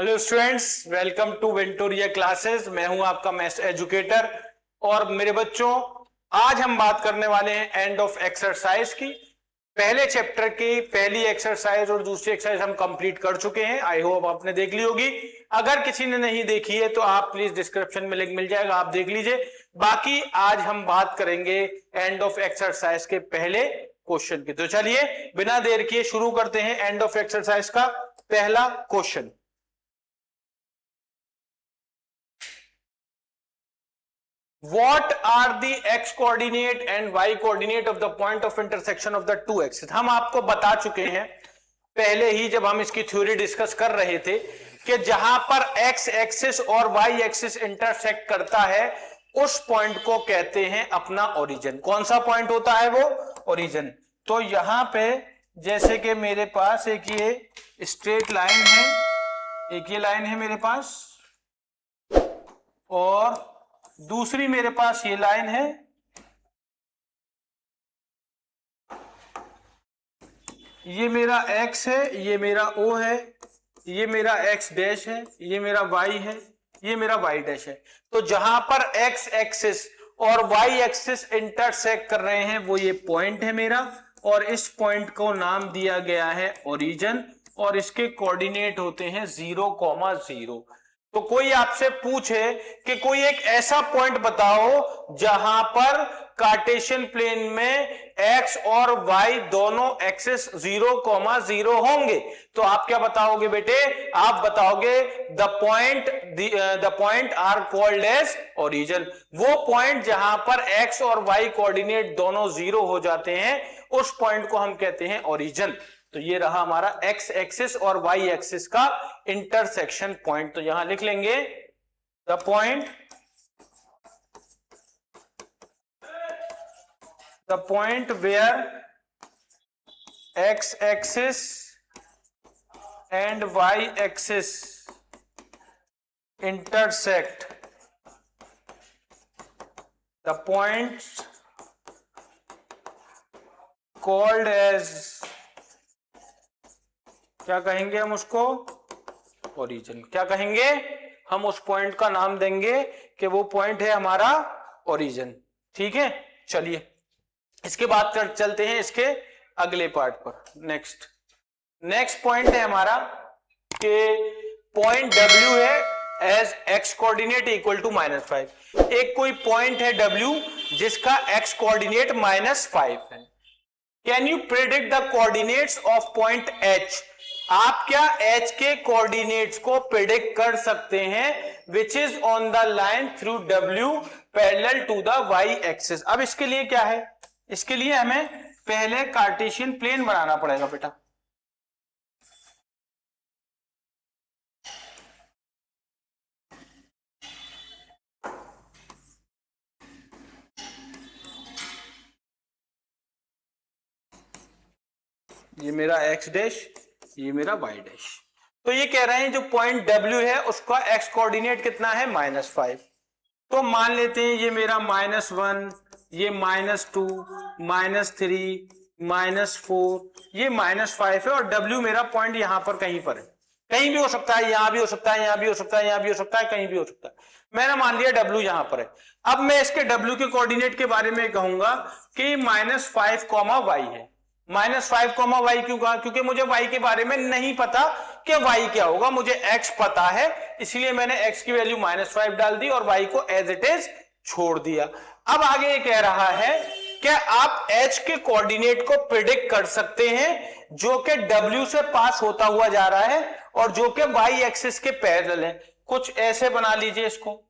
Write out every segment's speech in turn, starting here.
Hello students, welcome to Ventoria classes. मैं हूं आपका मैथ्स एजुकेटर। और मेरे बच्चों, आज हम बात करने वाले हैं एंड ऑफ एक्सरसाइज की। पहले चैप्टर की पहली एक्सरसाइज और दूसरी एक्सरसाइज हम कंप्लीट कर चुके हैं। आई होप आपने देख ली होगी। अगर किसी ने नहीं देखी है तो आप प्लीज डिस्क्रिप्शन में लिंक मिल जाएगा, आप देख लीजिए। बाकी आज हम बात करेंगे एंड ऑफ एक्सरसाइज के पहले क्वेश्चन की। तो चलिए बिना देर किए शुरू करते हैं एंड ऑफ एक्सरसाइज का पहला question. What are the x coordinate and y coordinate of the point of intersection of the two axes? हम आपको बता चुके हैं पहले ही जब हम इसकी थ्योरी डिस्कस कर रहे थे कि जहां पर x एक्सिस और y एक्सिस इंटरसेक्ट करता है उस पॉइंट को कहते हैं अपना ओरिजिन। कौन सा पॉइंट होता है वो? ओरिजिन। तो यहां पे जैसे कि मेरे पास एक ये स्ट्रेट लाइन है, एक ये लाइन है मेरे पास, और दूसरी मेरे पास ये लाइन है। ये मेरा x है, ये मेरा O है, ये मेरा x डैश है, ये मेरा y है, ये मेरा y डैश है। तो जहां पर x एक्सिस और y एक्सिस इंटरसेक्ट कर रहे हैं वो ये पॉइंट है मेरा, और इस पॉइंट को नाम दिया गया है ओरिजिन, और इसके कोऑर्डिनेट होते हैं 0,0। तो कोई आपसे पूछे कि कोई एक ऐसा पॉइंट बताओ जहां पर कार्टेशियन प्लेन में x और y दोनों एक्सिस 0,0 होंगे, तो आप क्या बताओगे बेटे? आप बताओगे the point are called as origin. वो पॉइंट जहां पर x और y कोऑर्डिनेट दोनों 0 हो जाते हैं उस पॉइंट को हम कहते हैं ओरिजिन। तो ये रहा हमारा x एक्सिस और y एक्सिस का इंटरसेक्शन पॉइंट। तो यहां लिख लेंगे the point where x axis and y axis intersect, the point called as, क्या कहेंगे हम उसको? ओरिजिन। क्या कहेंगे हम? उस पॉइंट का नाम देंगे कि वो पॉइंट है हमारा ओरिजिन। ठीक है, चलिए इसके बाद चलते हैं इसके अगले पार्ट पर। नेक्स्ट पॉइंट है हमारा कि पॉइंट W है as x coordinate equal to -5। एक कोई पॉइंट है W जिसका x कोऑर्डिनेट -5 है। Can you predict the coordinates of point H? आप क्या H के कोऑर्डिनेट्स को प्रेडिक्ट कर सकते हैं which is on the line through W parallel to the y axis? अब इसके लिए क्या है? इसके लिए हमें पहले कार्टेशियन प्लेन बनाना पड़ेगा बेटा। ये मेरा x डैश, ये मेरा y डैश। तो ये कह रहे हैं जो पॉइंट W है उसका x कोऑर्डिनेट कितना है? -5। तो मान लेते हैं ये मेरा -1, ये -2, -3, -4, ये -5 है, और W मेरा पॉइंट यहां पर कहीं पर है। कहीं भी हो सकता है, यहां भी हो सकता है, यहां भी हो सकता है, यहां भी हो सकता है, कहीं भी हो सकता है। मैंने मान लिया W यहां पर है। अब मैं इसके W के कोऑर्डिनेट के बारे में कहूंगा कि -5, y है। -5, y क्यों कहा? क्योंकि मुझे y के बारे में नहीं पता कि y क्या होगा, मुझे x पता है, इसलिए मैंने x की वैल्यू -5 डाल दी और y को एज इट इज छोड़ दिया। अब आगे ये कह रहा है क्या आप h के कोऑर्डिनेट को प्रिडिक्ट कर सकते हैं जो कि w से पास होता हुआ जा रहा है और जो कि y एक्सिस के पैरेलल है? कुछ ऐसे बना लीजिए इसको।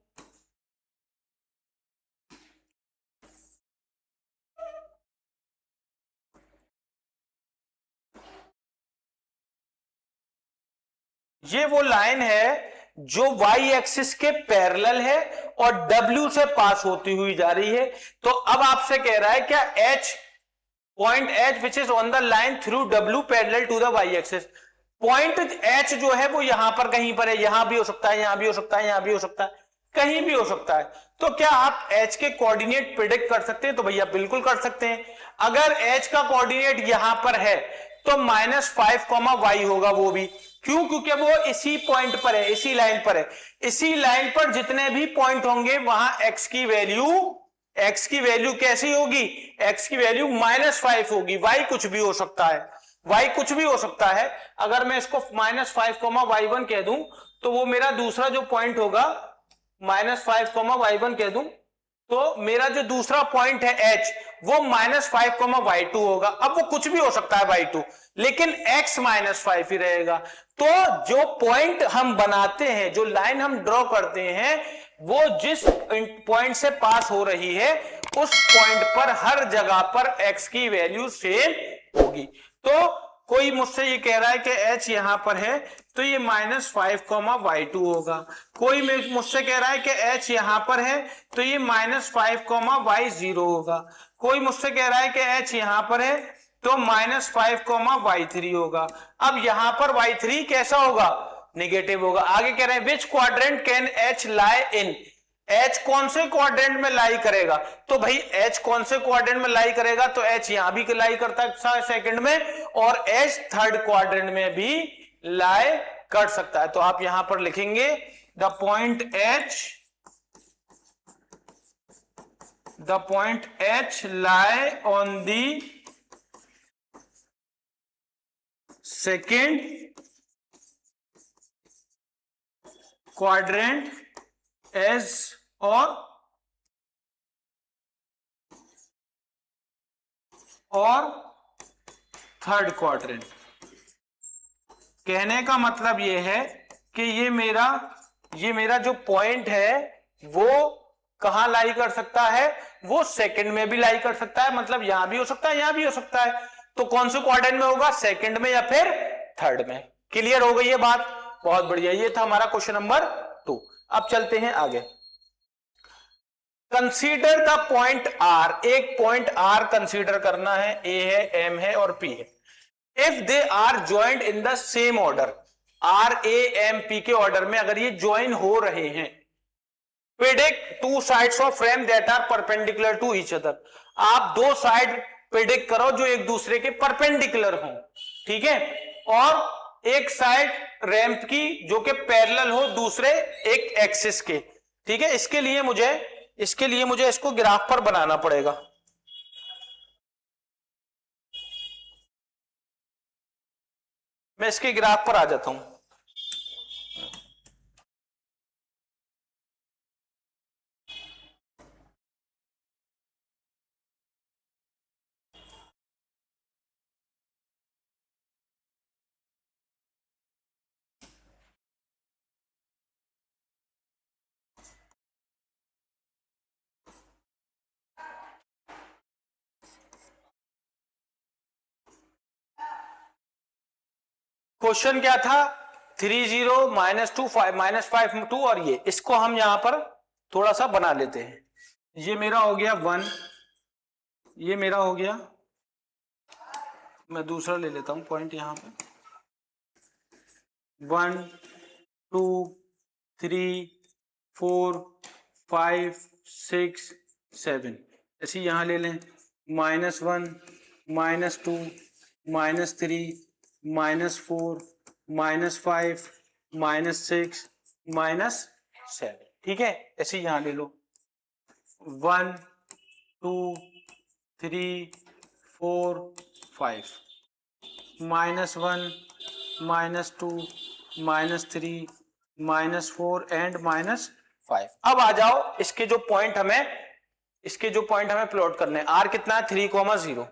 ये वो लाइन है जो y एक्सिस के पैरेलल है और W से पास होती हुई जा रही है। तो अब आपसे कह रहा है क्या H, point H which is on the line through W parallel to the y axis, point H जो है वो यहां पर कहीं पर है, यहां भी हो सकता है, यहां भी हो सकता है, यहां भी हो सकता है, कहीं भी हो सकता है। तो क्या आप H के कोऑर्डिनेट प्रिडिक्ट कर सकते हैं? तो भैया बिल्कुल कर सकते हैं। अगर H का कोऑर्डिनेट यहां पर है तो -5, होगा वो भी। क्यों? क्योंकि वो इसी पॉइंट पर है, इसी लाइन पर है। इसी लाइन पर जितने भी पॉइंट होंगे वहां x की वैल्यू कैसी होगी? x की वैल्यू -5 होगी। y कुछ भी हो सकता है, y कुछ भी हो सकता है। अगर मैं इसको -5, y1 कह दूं तो वो मेरा दूसरा जो पॉइंट होगा, -5, y1 कह दूं तो मेरा जो दूसरा पॉइंट है h, वो -5, y2 होगा। अब वो कुछ भी हो सकता है y2, लेकिन x -5 ही रहेगा। तो जो पॉइंट हम बनाते हैं, जो लाइन हम ड्रॉ करते हैं, वो जिस पॉइंट से पास हो रही है उस पॉइंट पर हर जगह पर x की वैल्यू सेम होगी। तो कोई मुझसे ये कह रहा है कि h यहां पर है तो ये -5, y2 होगा। कोई मुझसे कह रहा है कि h यहां पर है तो ये -5, y0 होगा। कोई मुझसे कह रहा है कि h यहां पर है तो -5, y3 होगा। अब यहां पर y3 कैसा होगा? निगेटिव होगा। आगे कह रहे हैं विच quadrant can h lie in? H कौन से क्वाड्रेंट में लाई करेगा? तो भाई H कौन से क्वाड्रेंट में लाई करेगा? तो H यहां भी लाई करता है सेकंड में, और H थर्ड क्वाड्रेंट में भी लाई कर सकता है। तो आप यहां पर लिखेंगे the point H lie on the second quadrant as और थर्ड क्वाड्रेंट। कहने का मतलब यह है कि ये मेरा जो पॉइंट है वो कहां लाई कर सकता है? वो सेकंड में भी लाई कर सकता है, मतलब यहां भी हो सकता है, यहां भी हो सकता है। तो कौन से क्वाड्रेंट में होगा? सेकंड में या फिर थर्ड में। क्लियर हो गई ये बात? बहुत बढ़िया। ये था हमारा क्वेश्चन नंबर 2। अब चलते हैं आगे। Consider the point R। एक पॉइंट R कंसीडर करना है, A है, M है और P है। If they are joint in the same order, R A M P के ऑर्डर में अगर ये ज्वाइन हो रहे हैं, predict two sides of frame that are perpendicular to each other. आप दो साइड प्रेडिक्ट करो जो एक दूसरे के परपेंडिकुलर हों, ठीक है, और एक साइड रैंप की जो कि पैरेलल हो दूसरे एक एक्सिस के, ठीक है। इसके लिए मुझे इसको ग्राफ पर बनाना पड़ेगा। मैं इसके ग्राफ पर आ जाता हूं। क्वेश्चन क्या था? 3 0 -2 5 -5 2, और ये इसको हम यहां पर थोड़ा सा बना लेते हैं। ये मेरा हो गया 1, ये मेरा हो गया, मैं दूसरा ले लेता हूं पॉइंट यहां पे, 1 2 3 4 5 6 7, ऐसे यहां ले लें, -1 -2 -3 -4 -5 -6 -7, ठीक है। ऐसे यहां ले लो, 1 2 3 4 5, -1 -2 -3 -4 एंड -5। अब आ जाओ इसके जो पॉइंट हमें प्लॉट करने हैं। आर कितना है? 3, 0,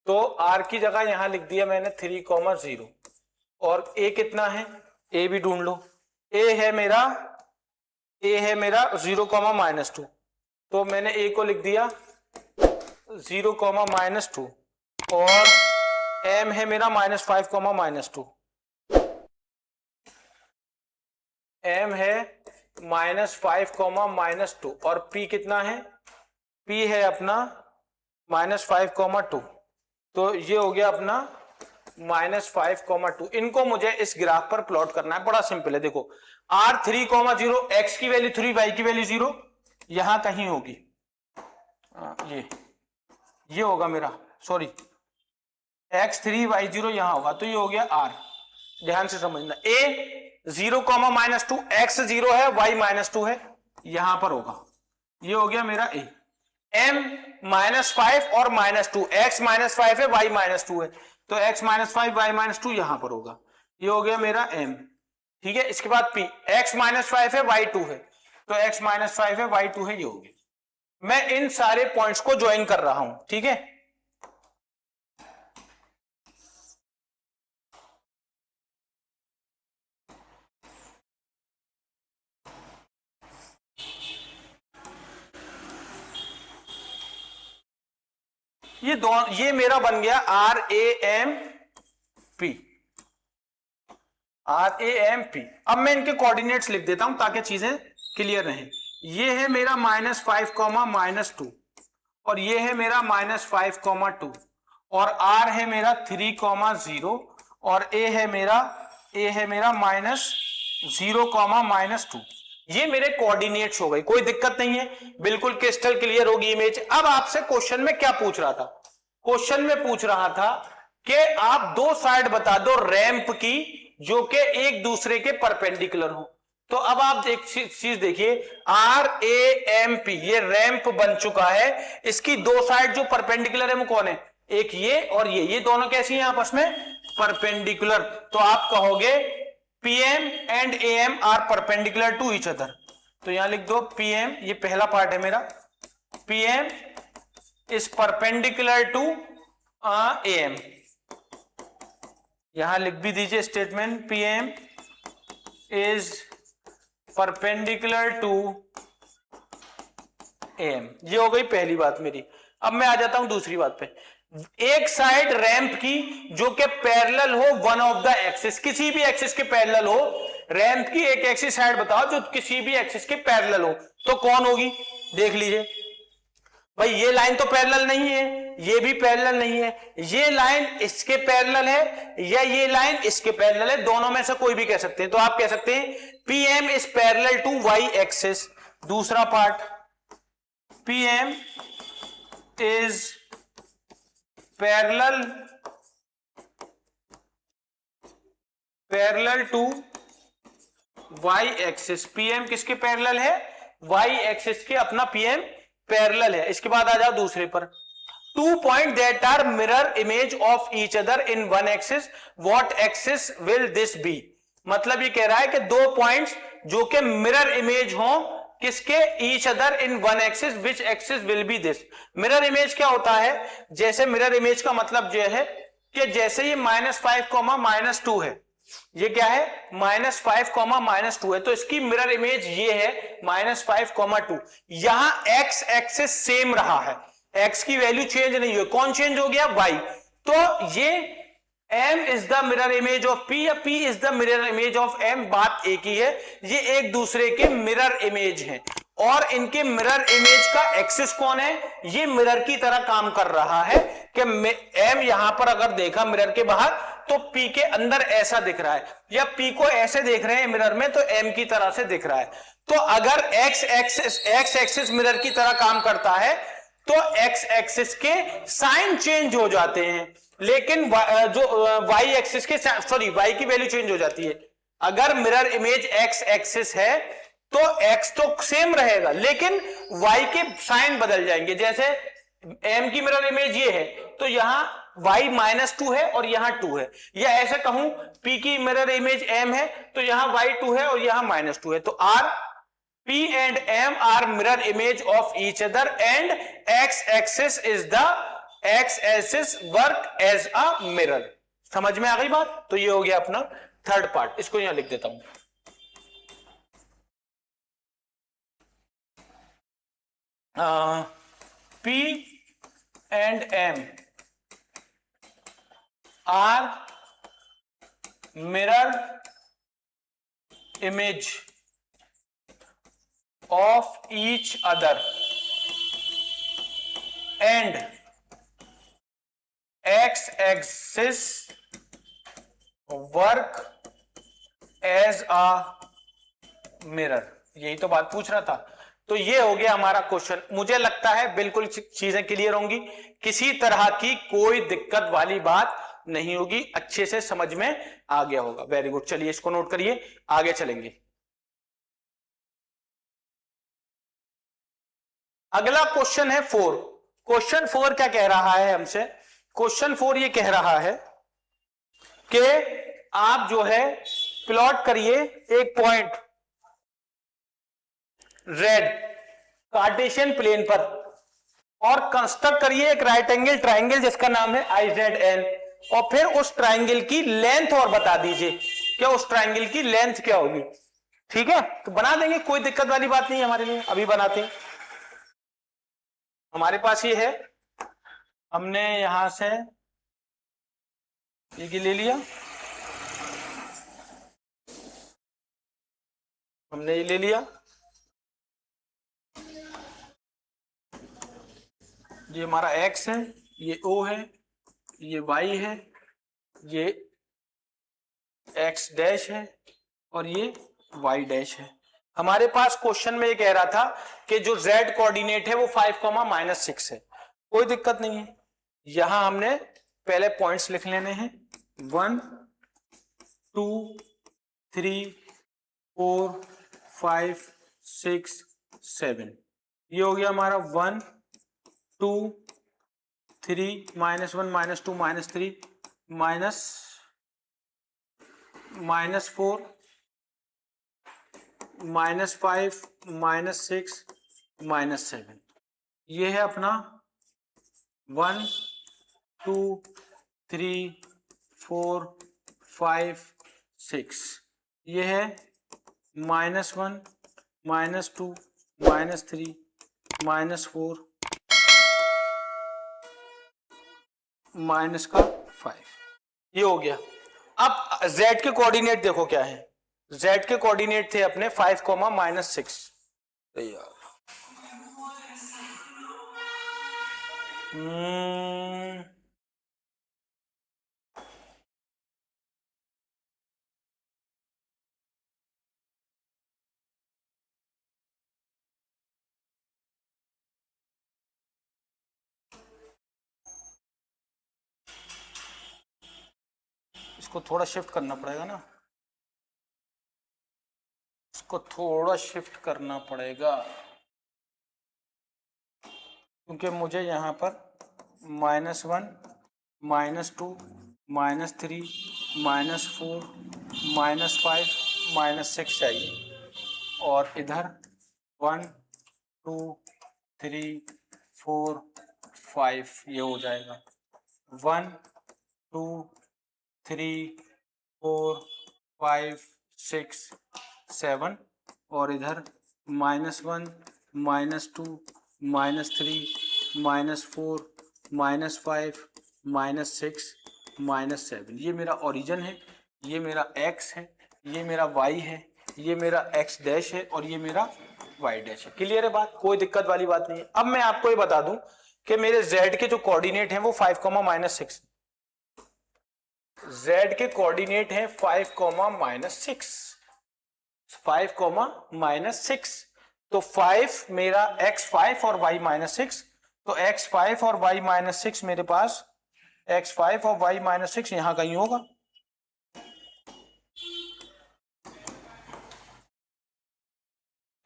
तो आर की जगह यहां लिख दिया मैंने 3, 0, और ए कितना है? ए भी ढूंढ लो। ए है मेरा 0, -2, तो मैंने ए को लिख दिया 0, -2, और एम है मेरा -5, -2, एम है -5, -2, और पी कितना है? पी है अपना -5, 2, तो ये हो गया अपना -5, 2। इनको मुझे इस ग्राफ पर प्लॉट करना है। बड़ा सिंपल है, देखो R 3, 0, x की वैल्यू 3, y की वैल्यू 0, यहां कहीं होगी, ये होगा मेरा, सॉरी x3y0 यहां होगा, तो ये हो गया r। ध्यान से समझना, a 0 -2, x 0 है, y -2 है, यहां पर होगा, ये हो गया मेरा a। m -5 और -2, x -5 है, y -2 है, तो x -5 y -2 यहां पर होगा, ये हो गया मेरा m। ठीक है, इसके बाद p, x -5 है, y 2 है, तो x -5 है, y 2 है, ये हो गया। मैं इन सारे पॉइंट्स को ज्वाइन कर रहा हूं, ठीक है। ये मेरा बन गया RAMP, RAMP। अब मैं इनके कोऑर्डिनेट्स लिख देता हूं ताकि चीजें क्लियर रहें। ये है मेरा -5, -2, और ये है मेरा -5, 2, और R है मेरा 3, 0, और A है मेरा -0, -2। ये मेरे कोऑर्डिनेट्स हो गए, कोई दिक्कत नहीं है, बिल्कुल क्रिस्टल क्लियर होगी इमेज। अब आपसे क्वेश्चन में क्या पूछ रहा था? क्वेश्चन में पूछ रहा था कि आप दो साइड बता दो रैंप की जो कि एक दूसरे के परपेंडिकुलर हो। तो अब आप एक चीज देखिए, RAMP, ये रैंप बन चुका है, इसकी दो साइड जो परपेंडिकुलर है वो कौन है? एक ये और ये दोनों कैसी हैं आपस में? परपेंडिकुलर। तो आप कहोगे PM and AM are perpendicular to each other. तो यहां लिख दो PM, ये पहला पार्ट है मेरा, PM is perpendicular to AM। यहां लिख भी दीजिए statement, PM is perpendicular to AM। ये हो गई पहली बात मेरी। अब मैं आ जाता हूं दूसरी बात पे। एक साइड रैंप की जो कि पैरेलल हो वन ऑफ द एक्सिस, किसी भी एक्सिस के पैरेलल हो, रैंप की एक एक्सिस साइड बताओ जो किसी भी एक्सिस के पैरेलल हो, तो कौन होगी? देख लीजिए भाई, ये लाइन तो पैरेलल नहीं है, ये भी पैरेलल नहीं है, ये लाइन इसके पैरेलल है या ये लाइन इसके पैरेलल है, दोनों में से कोई भी कह सकते हैं। तो आप कह सकते हैं PM is parallel to Y axis. दूसरा पार्ट, PM is parallel to Y axis. PM किसके पैरेलल है? Y एक्सिस के अपना PM पैरेलल है। इसके बाद आ जाओ दूसरे पर, 2 point that are mirror image of each other in one axis, what axis will this be? मतलब ये कह रहा है कि दो पॉइंट्स जो कि मिरर इमेज हो किसके? Each other in one axis, which axis will be this? Mirror image क्या होता है? जैसे मिरर इमेज का मतलब जो है कि जैसे ये -5, -2 है, ये क्या है? -5, -2 है, तो इसकी मिरर इमेज ये है -5, 2। यहां x एक्सिस सेम रहा है, x की वैल्यू चेंज नहीं हुई, कौन चेंज हो गया? y। तो ये M is the mirror image of P या P is the mirror image of M, बात एक ही है, ये एक दूसरे के मिरर इमेज हैं। और इनके मिरर इमेज का एक्सिस कौन है? ये मिरर की तरह काम कर रहा है कि M यहां पर अगर देखा मिरर के बाहर तो P के अंदर ऐसा दिख रहा है, या P को ऐसे देख रहे हैं मिरर में तो M की तरह से दिख रहा है। तो अगर x एक्सिस मिरर की तरह काम करता है तो x एक्सिस के साइन चेंज हो जाते हैं, लेकिन जो y एक्सिस के y की वैल्यू चेंज हो जाती है। अगर मिरर इमेज x एक्सिस है तो x तो सेम रहेगा लेकिन y के साइन बदल जाएंगे। जैसे m की मिरर इमेज ये है तो यहां y -2 है और यहां 2 है, या ऐसे कहूं p की मिरर इमेज m है तो यहां y 2 है और यहां -2 है। तो P and M are mirror image of each other and x axis is the x axis work as a mirror। समझ में आ गई बात? तो ये हो गया अपना थर्ड पार्ट, इसको यहां लिख देता हूं। P and M are mirror image of each other and x axis work as a mirror। यही तो बात पूछ रहा था तो ये हो गया हमारा क्वेश्चन। मुझे लगता है बिल्कुल चीजें क्लियर होंगी, किसी तरह की कोई दिक्कत वाली बात नहीं होगी, अच्छे से समझ में आ गया होगा। वेरी गुड, चलिए इसको नोट करिए, आगे चलेंगे। अगला क्वेश्चन है 4। क्वेश्चन 4 क्या कह रहा है हमसे? क्वेश्चन 4 ये कह रहा है कि आप जो है प्लॉट करिए एक पॉइंट रेड कार्टेशियन प्लेन पर और कंस्ट्रक्ट करिए एक राइट एंगल ट्राइंगल जिसका नाम है IZN, और फिर उस ट्राइंगल की लेंथ और बता दीजिए कि उस ट्राइंगल की लेंथ क्या होगी। ठीक है, तो बना देंगे, कोई दिक्कत वाली बात नहीं है हमारे लिए, अभी बनाते हैं। हमारे पास ये है, हमने यहां से ये ले लिया, हमने ये ले लिया, ये हमारा x है, ये O है, ये y है, ये x डैश है और ये y डैश है। हमारे पास क्वेश्चन में ये कह रहा था कि जो z कोऑर्डिनेट है वो 5,-6 है, कोई दिक्कत नहीं है। यहां हमने पहले पॉइंट्स लिख लेने हैं, 1 2 3 4 5 6 7। ये हो गया हमारा 1 2 3 -1 -2 -3 -4 -5 -6 -7। ये है अपना 1 2 3 4 5 6। ये है -1 -2 -3 -4 -5। ये हो गया। अब z के कोऑर्डिनेट देखो क्या है, z के कोऑर्डिनेट थे अपने 5,-6। इसको थोड़ा शिफ्ट करना पड़ेगा ना, इसको थोड़ा शिफ्ट करना पड़ेगा, क्योंकि मुझे यहाँ पर -1 -2 -3 -4 -5 -6 चाहिए, और इधर 1 2 3 4 5 ये हो जाएगा 1 2 3 4 5 6 7, और इधर -1 -2 -3 -4 -5 -6 -7। ये मेरा ओरिजिन है, ये मेरा x है, ये मेरा y है, ये मेरा x डैश है और ये मेरा y डैश है। क्लियर है बात, कोई दिक्कत वाली बात नहीं है। अब मैं आपको ये बता दूं कि मेरे z के जो कोऑर्डिनेट हैं वो 5,-6। z के कोऑर्डिनेट हैं 5,-6, 5,-6। तो 5 मेरा x5 और y -6, तो x5 और y -6 मेरे पास, x5 और y -6 यहां कहीं होगा।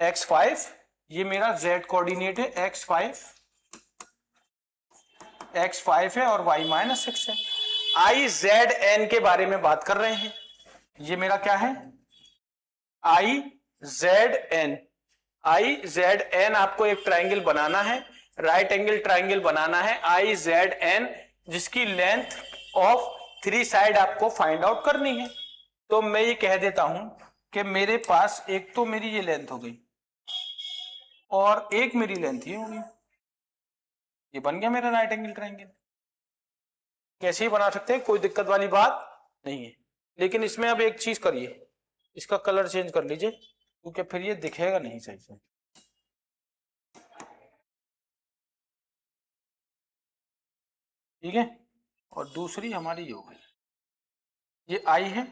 x5 ये मेरा z कोऑर्डिनेट है, x5 है और y -6 है। IZN के बारे में बात कर रहे हैं, ये मेरा क्या है IZN। IZN आपको एक ट्राइंगल बनाना है, राइट एंगल ट्राइंगल बनाना है IZN, जिसकी लेंथ ऑफ 3 साइड आपको फाइंड आउट करनी है। तो मैं ये कह देता हूं कि मेरे पास एक तो मेरी ये लेंथ हो गई और एक मेरी लेंथ ये होगी, ये बन गया मेरा राइट एंगल ट्राइंगल। कैसे ही बना सकते हैं, कोई दिक्कत वाली बात नहीं है। लेकिन इसमें अब एक चीज करिए, इसका कलर चेंज कर लीजिए, क्योंकि फिर ये दिखेगा नहीं सही से। ठीक है, और दूसरी हमारी ये हो गई, ये आई है,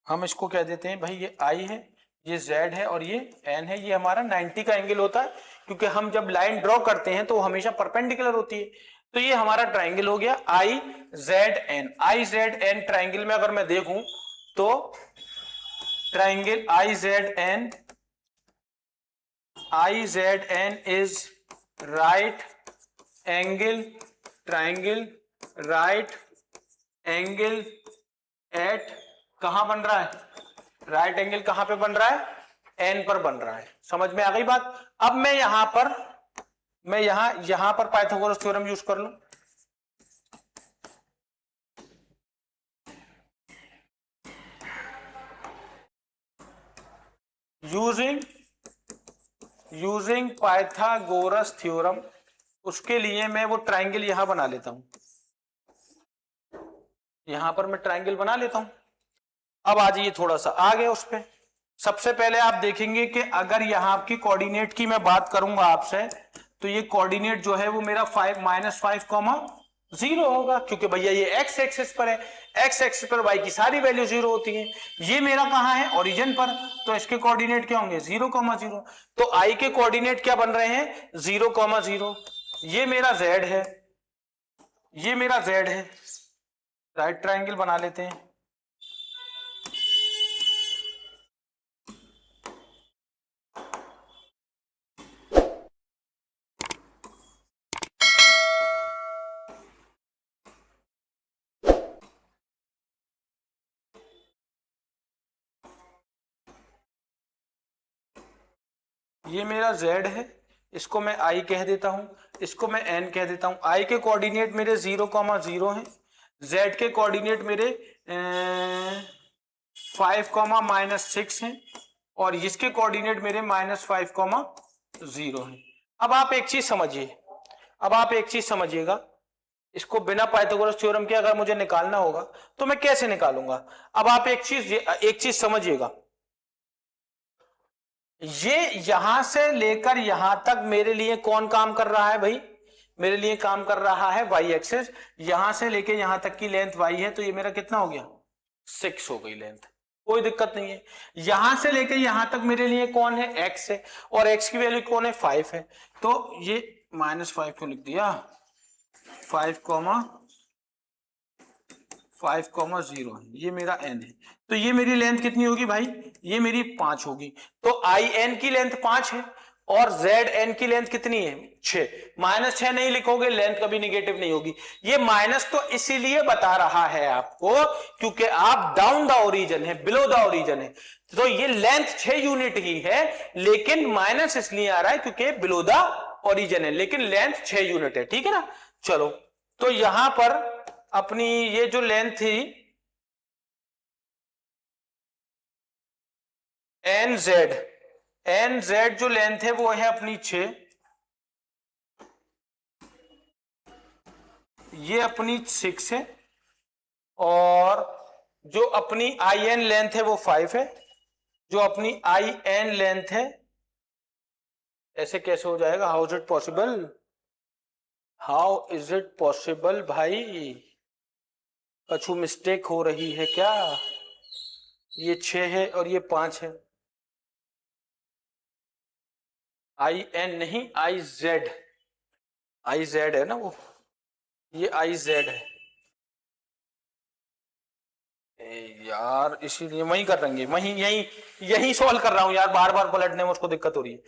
हम इसको कह देते हैं भाई ये आई है, ये z है और ये n है, ये हमारा 90 का एंगल होता है, क्योंकि हम जब लाइन ड्रॉ करते हैं तो वो हमेशा परपेंडिकुलर होती है। तो ये हमारा ट्राइंगल हो गया IZN। IZN ट्राइंगल में अगर मैं देखूं तो triangle IZN is right angle triangle, right angle at, कहां बन रहा है, राइट एंगल कहां पे बन रहा है, एन पर बन रहा है। समझ में आ गई बात। अब मैं यहां पर पाइथागोरस थ्योरम यूज कर लूं। यूजिंग पाइथागोरस थ्योरम, उसके लिए मैं वो ट्राइंगल यहां बना लेता हूं, यहां पर मैं ट्राइंगल बना लेता हूं। अब आ जाइए थोड़ा सा आगे उस पे। सबसे पहले आप देखेंगे कि अगर यहां की कोऑर्डिनेट की मैं बात करूंगा आपसे, तो ये कोऑर्डिनेट जो है वो मेरा 5 होगा, क्योंकि भैया ये एक्स एक्सिस पर है, एक्स एक्सिस पर वाई की सारी वैल्यू 0 होती है। ये मेरा कहां है, ओरिजिन पर, तो इसके कोऑर्डिनेट क्या होंगे 0,0। तो आई के कोऑर्डिनेट क्या बन रहे हैं 0,0। ये मेरा z है, ये मेरा z है, राइट ट्राइंगल बना लेते हैं। ये मेरा z है, इसको मैं i कह देता हूं, इसको मैं n कह देता हूं। i के कोऑर्डिनेट मेरे 0,0 हैं, z के कोऑर्डिनेट मेरे 5,-6 हैं, और इसके कोऑर्डिनेट मेरे -5,0 हैं। अब आप एक चीज समझिएगा, इसको बिना पाइथागोरस थ्योरम के अगर मुझे निकालना होगा तो मैं कैसे निकालूंगा। अब आप एक चीज समझिएगा, ये यहां से लेकर यहां तक मेरे लिए कौन काम कर रहा है भाई, मेरे लिए काम कर रहा है वाई एक्सिस। यहां से लेकर यहां तक की लेंथ वाई है, तो ये मेरा कितना हो गया 6 हो गई लेंथ, कोई दिक्कत नहीं है। यहां से लेकर यहां तक मेरे लिए कौन है x है, और x की वैल्यू कौन है 5 है, तो ये -5 क्यों लिख दिया, 5,0 है, ये मेरा n है। तो ये मेरी लेंथ कितनी होगी भाई, ये मेरी 5 होगी। तो आई एन की लेंथ 5 है और जेड एन की लेंथ कितनी है 6। -6 नहीं लिखोगे, लेंथ कभी निगेटिव नहीं होगी। ये माइनस तो इसीलिए बता रहा है आपको क्योंकि आप डाउन द ओरिजिन है, बिलो द ओरिजिन है। तो ये लेंथ 6 यूनिट ही है, लेकिन माइनस इसलिए आ रहा है क्योंकि बिलो द ओरिजिन है, लेकिन लेंथ 6 यूनिट है। ठीक है ना। चलो, तो यहां पर अपनी ये जो लेंथ थी एन जेड जो लेंथ है वो है अपनी 6, ये अपनी 6 है, और जो अपनी आई एन लेंथ है वो 5 है, जो अपनी आई एन लेंथ है, ऐसे कैसे हो जाएगा, how is it possible, how is it possible भाई, कुछ मिस्टेक हो रही है क्या, ये 6 है और ये 5 है, आई एन नहीं आई जेड है ना वो, ये आई जेड है यार, इसीलिए वही कर देंगे, यही सॉल्व कर रहा हूं यार, बार बार पलटने में उसको दिक्कत हो रही है।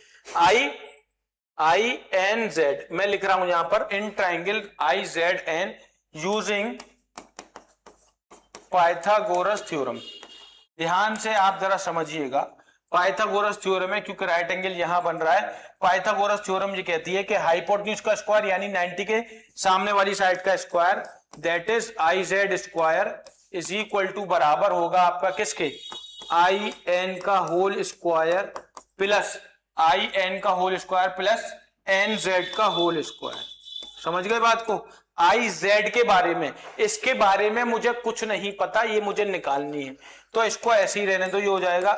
आई एन जेड मैं लिख रहा हूं यहां पर in triangle I Z N using Pythagoras theorem. ध्यान से आप जरा समझिएगा, पाइथागोरस थ्योरम है क्योंकि राइट एंगल यहां बन रहा है। पाइथागोरस थ्योरम ये कहती है कि हाइपोटेन्यूज का स्क्वायर यानी 90 के सामने वाली साइड का square, that is I Z square is equal to बराबर होगा आपका किसके, आई एन का whole square plus I N का whole square plus N Z का होल स्क्वायर। समझ गए बात को। आई जेड के बारे में, इसके बारे में मुझे कुछ नहीं पता, ये मुझे निकालनी है, तो इसको ऐसे ही रहने दो, ये हो जाएगा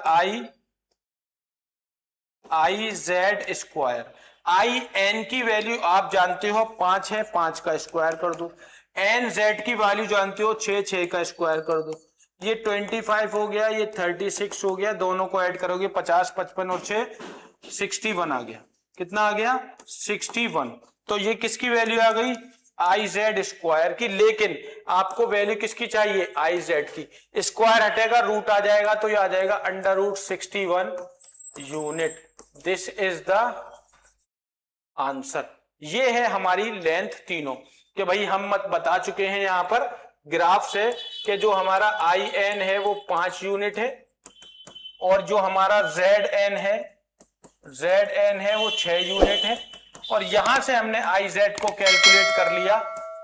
I Z square. I N की वैल्यू आप जानते हो 5 है, 5 का स्क्वायर कर दो, एन जेड की वैल्यू जानते हो 6 का स्क्वायर कर दो, ये 25 हो गया, ये 36 हो गया, दोनों को ऐड करोगे 50, 55 और 6 61 आ गया। कितना आ गया? 61। तो ये किसकी वैल्यू आ गई? आई जेड स्क्वायर की। लेकिन आपको वैल्यू किसकी चाहिए? आई जेड की। स्क्वायर हटेगा, रूट आ जाएगा, तो ये आ जाएगा under root 61 unit. This is the answer. ये है हमारी लेंथ तीनों, कि भाई हम मत बता चुके हैं यहां पर ग्राफ से कि जो हमारा आई एन है वो 5 यूनिट है, और जो हमारा जेड एन है वो 6 यूनिट है। और यहां से हमने आई जेड को कैलकुलेट कर लिया,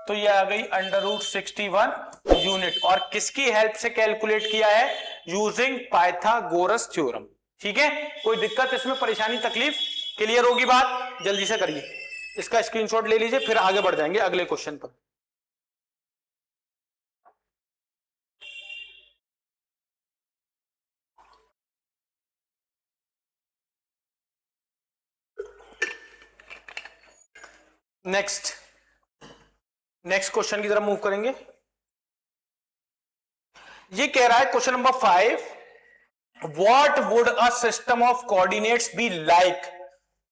तो ये आ गई अंडर रूट 61 यूनिट। और किसकी हेल्प से कैलकुलेट किया है? Using Pythagoras theorem. ठीक है, कोई दिक्कत इसमें, परेशानी, तकलीफ? क्लियर होगी बात? जल्दी से करिए, इसका स्क्रीनशॉट ले लीजिए, फिर आगे बढ़ जाएंगे अगले क्वेश्चन पर। नेक्स्ट क्वेश्चन की तरफ मूव करेंगे। ये कह रहा है question number 5, what would a system of coordinates be like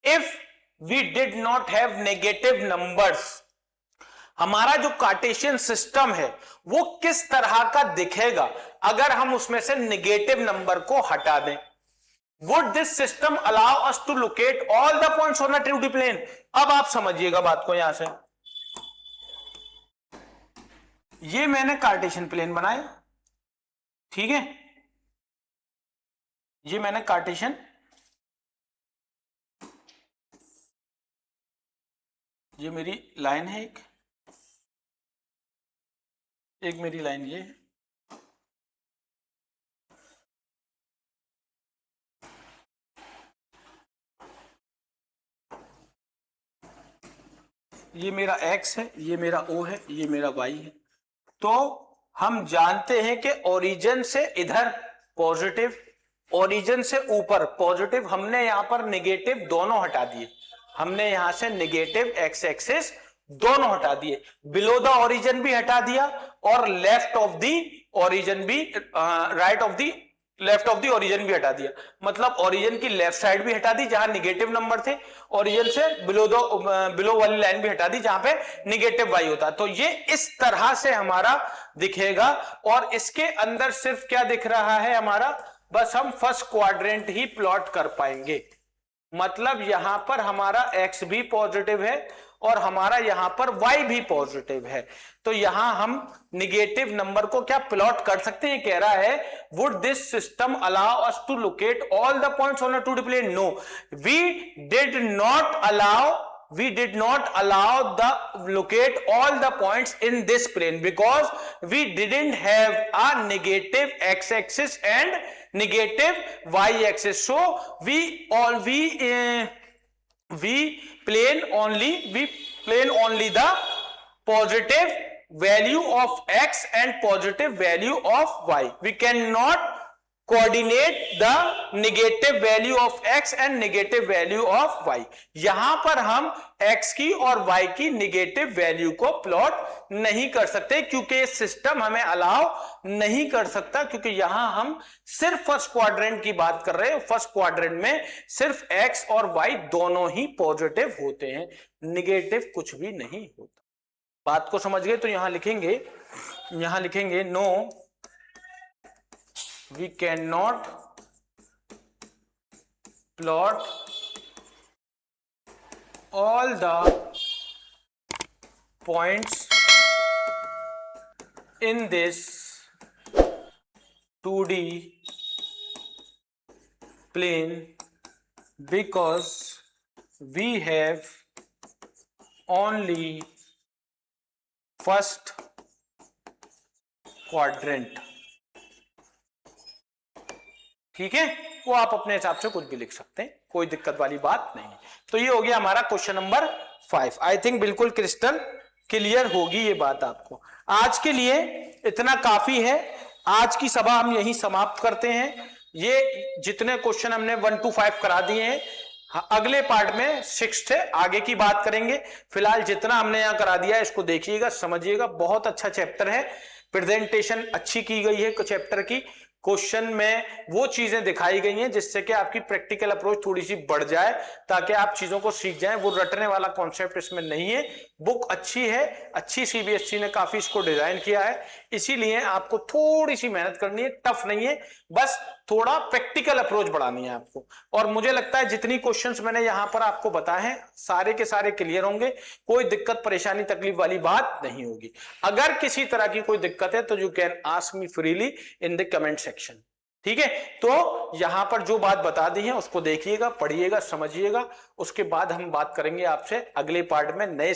if we did not have negative numbers. हमारा जो कार्टेशियन सिस्टम है वो किस तरह का दिखेगा अगर हम उसमें से नेगेटिव नंबर को हटा दें। Would this system allow us to locate all the points on the 2D plane? अब आप समझिएगा बात को। यहां से ये मैंने कार्टेशियन प्लेन बनाया, ठीक है, ये मैंने कार्टेशियन, ये मेरी लाइन है, एक मेरी लाइन ये है, ये मेरा x है, ये मेरा O है, ये मेरा y है। तो हम जानते हैं कि ओरिजिन से इधर पॉजिटिव, ओरिजिन से ऊपर पॉजिटिव, हमने यहां पर नेगेटिव दोनों हटा दिए। हमने यहां से नेगेटिव एक्स एक्सिस दोनों हटा दिए, बिलो द ओरिजिन भी हटा दिया, और लेफ्ट ऑफ द ओरिजिन भी, right of the left of the origin भी हटा दिया। मतलब ओरिजिन की लेफ्ट साइड भी हटा दी जहां नेगेटिव नंबर थे, ओरिजिन से बिलो वाली लाइन भी हटा दी जहां पे नेगेटिव वाई होता। तो ये इस तरह से हमारा दिखेगा, और इसके अंदर सिर्फ क्या दिख रहा है हमारा? बस हम फर्स्ट क्वाड्रेंट ही प्लॉट कर पाएंगे। मतलब यहां पर हमारा x भी पॉजिटिव है और हमारा यहां पर y भी पॉजिटिव है। तो यहां हम निगेटिव नंबर को क्या प्लॉट कर सकते हैं? कह रहा है would this system allow us to locate all the points on a 2D plane? No, we did not allow the locate all the points in this plane because we didn't have a negative x-axis and negative y-axis. So we plane only the positive value of x and positive value of y. We cannot coordinate the negative value of x and negative value of y। यहां पर हम x की और y की negative value को plot नहीं कर सकते, क्योंकि ये सिस्टम हमें अलाउ नहीं कर सकता, क्योंकि यहां हम सिर्फ फर्स्ट क्वाड्रेंट की बात कर रहे हैं। फर्स्ट क्वाड्रेंट में सिर्फ x और y दोनों ही पॉजिटिव होते हैं, नेगेटिव कुछ भी नहीं होता। बात को समझ गए? तो यहां लिखेंगे no, we cannot plot all the points in this 2D plane because we have only first quadrant। ठीक है, वो आप अपने हिसाब से कुछ भी लिख सकते हैं, कोई दिक्कत वाली बात नहीं। तो ये हो गया हमारा क्वेश्चन नंबर 5। आई थिंक बिल्कुल क्रिस्टल क्लियर होगी ये बात आपको। आज के लिए इतना काफी है, आज की सभा हम यहीं समाप्त करते हैं। ये जितने क्वेश्चन हमने 1 to 5 करा दिए हैं, हाँ, अगले पार्ट में 6th है, आगे की बात करेंगे। फिलहाल जितना हमने यहां करा दिया है इसको देखिएगा, समझिएगा, बहुत अच्छा चैप्टर है। प्रेजेंटेशन अच्छी की गई है चैप्टर की, क्वेश्चन में वो चीजें दिखाई गई हैं जिससे कि आपकी प्रैक्टिकल अप्रोच थोड़ी सी बढ़ जाए, ताकि आप चीजों को सीख जाएं। वो रटने वाला कॉन्सेप्ट इसमें नहीं है। बुक अच्छी है, अच्छी सीबीएसई ने काफी इसको डिजाइन किया है, इसीलिए आपको थोड़ी सी मेहनत करनी है, टफ नहीं है, बस थोड़ा प्रैक्टिकल अप्रोच बढ़ानी है आपको। और मुझे लगता है जितनी क्वेश्चंस मैंने यहां पर आपको बताए हैं सारे के सारे क्लियर होंगे, कोई दिक्कत परेशानी तकलीफ वाली बात नहीं होगी। अगर किसी तरह की कोई दिक्कत है तो you can ask me freely in the comment section, ठीक है। तो यहां पर जो बात बता दी है उसको देखिएगा, पढ़िएगा, समझिएगा। उसके बाद हम बात करेंगे आपसे अगले पार्ट में, नए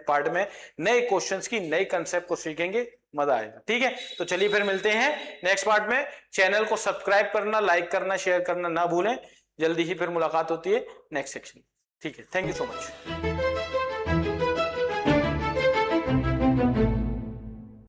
पार्ट में नए क्वेश्चंस की, नए कंसेप्ट को सीखेंगे, मजा आएगा, ठीक है। तो चलिए फिर मिलते हैं नेक्स्ट पार्ट में। चैनल को सब्सक्राइब करना, लाइक करना, शेयर करना ना भूलें। जल्दी ही फिर मुलाकात होती है नेक्स्ट सेक्शन, ठीक है। Thank you so much.